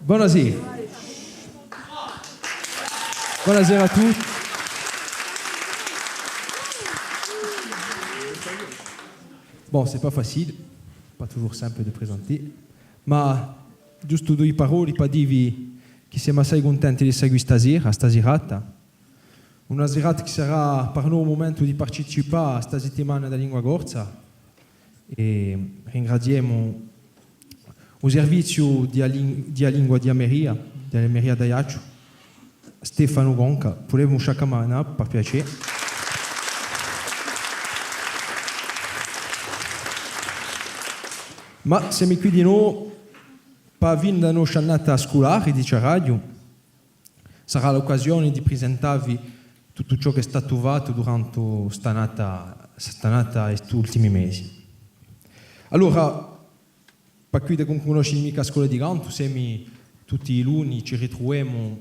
Buonasera. Buonasera a tutti. Bon, c'est pas facile, pas toujours simple de présenter, ma giusto due parole per dirvi che siamo assai contenti di seguire stasera, a sta serata. Una serata che sarà per noi un momento di partecipare a sta settimana della lingua gorza e ringraziamo il servizio di lingua di Ameria, dell'Ameria d'Aiaccio, Stefano Gonca, volevo sciacamana per piacere. Ma siamo qui di noi per venire la nostra annata scolare di radio. Sarà l'occasione di presentarvi tutto ciò che è stato fatto durante questa annata e questi ultimi mesi. Allora, per chi non conosce mica la scuola di canto, siamo tutti i luni, ci ritroviamo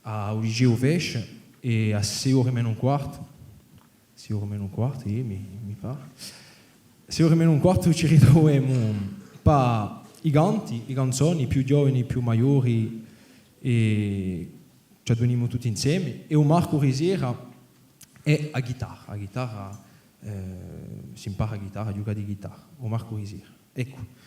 a Liceo Vesce e a 6 ore meno un quarto. 6 ore meno un quarto, mi pare. 6 ore meno un quarto ci ritroviamo per i canti, i canzoni, i più giovani, i più maggiori, e ci aduniamo tutti insieme. E un Marco Risera è a chitarra. A chitarra si impara a chitarra, a giocare di chitarra. O Marco Risera. Ecco.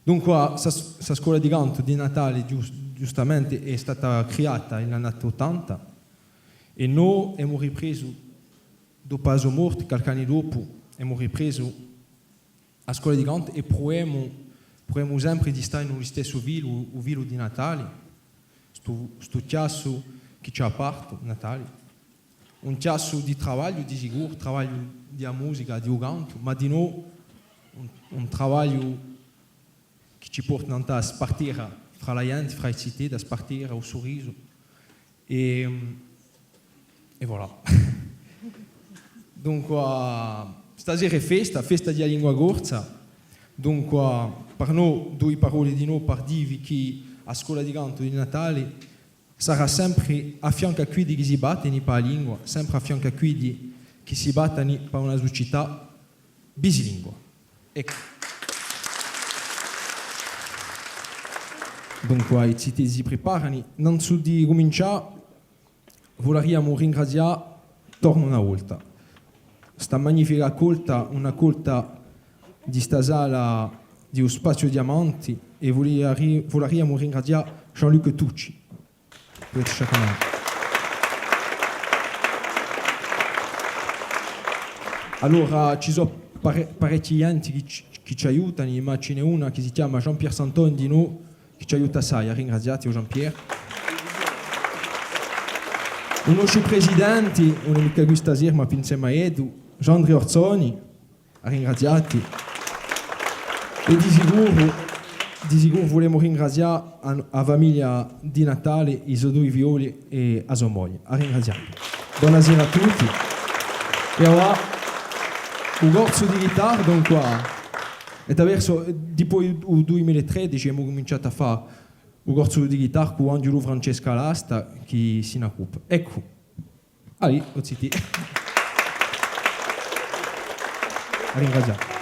Dunque, questa scuola di canto di Natale giustamente è stata creata negli anni 80 e noi abbiamo ripreso, dopo la sua morte, qualche anno dopo, abbiamo ripreso la scuola di canto e proviamo sempre di stare nello stesso vilo di Natale, questo chiasso che ci ha aperto Natale, un chiasso di lavoro di sicuro, lavoro di musica, di canto, ma di noi un lavoro che ci porta a spartire fra la gente, fra le città, a spartire il sorriso. E voilà. Dunque, stasera è festa di lingua gorza. Dunque, per noi, due parole di noi per dirvi che a scuola di canto di Natale sarà sempre a fianco a quelli che si battono per la lingua, sempre a fianco a quelli che si battono per una società bisilingua. Ecco. Dunque, i cittadini si preparano. Innanzitutto di cominciare, vogliamo ringraziare torno una volta questa magnifica accolta, un'accolta di sta sala di Spazio Diamanti, e vogliamo ringraziare Jean-Luc Tucci. Allora, ci sono parecchi enti che ci aiutano, ma ce n'è una che si chiama Jean-Pierre Santon di noi, che ci aiuta assai. Ringraziate Jean-Pierre. I nostri presidenti, non è mica qui stasera, ma insieme a Edu, Giandri Orzoni, ringraziati. E di sicuro vogliamo ringraziare la famiglia di Natale, i suoi due figlioli e a sua moglie. Ringraziate. Buonasera a tutti. E ora, un corso di chitarra, dunque, e attraverso, dopo il 2013 abbiamo cominciato a fare un corso di chitarra con Angelo Francesca Lasta, che si ne occupa. Ecco, allì, ho zitto. Ringraziamo.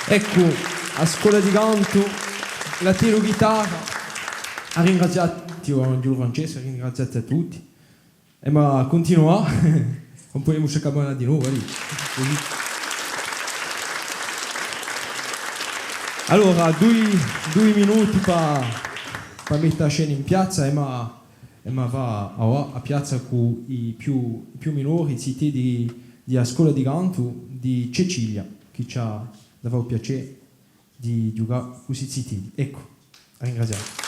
Ecco, a scuola di canto, la tiro chitarra, ha ringraziato Giulio Francesco, ha ringraziato a tutti. E ma continua, non possiamo scappare di nuovo. Allora, due minuti per mettere la scena in piazza e ma va a piazza con i più minori, citi di scuola di canto di Cecilia, che ci ha dato il piacere di giocare con questi citi. Ecco, ringraziamo.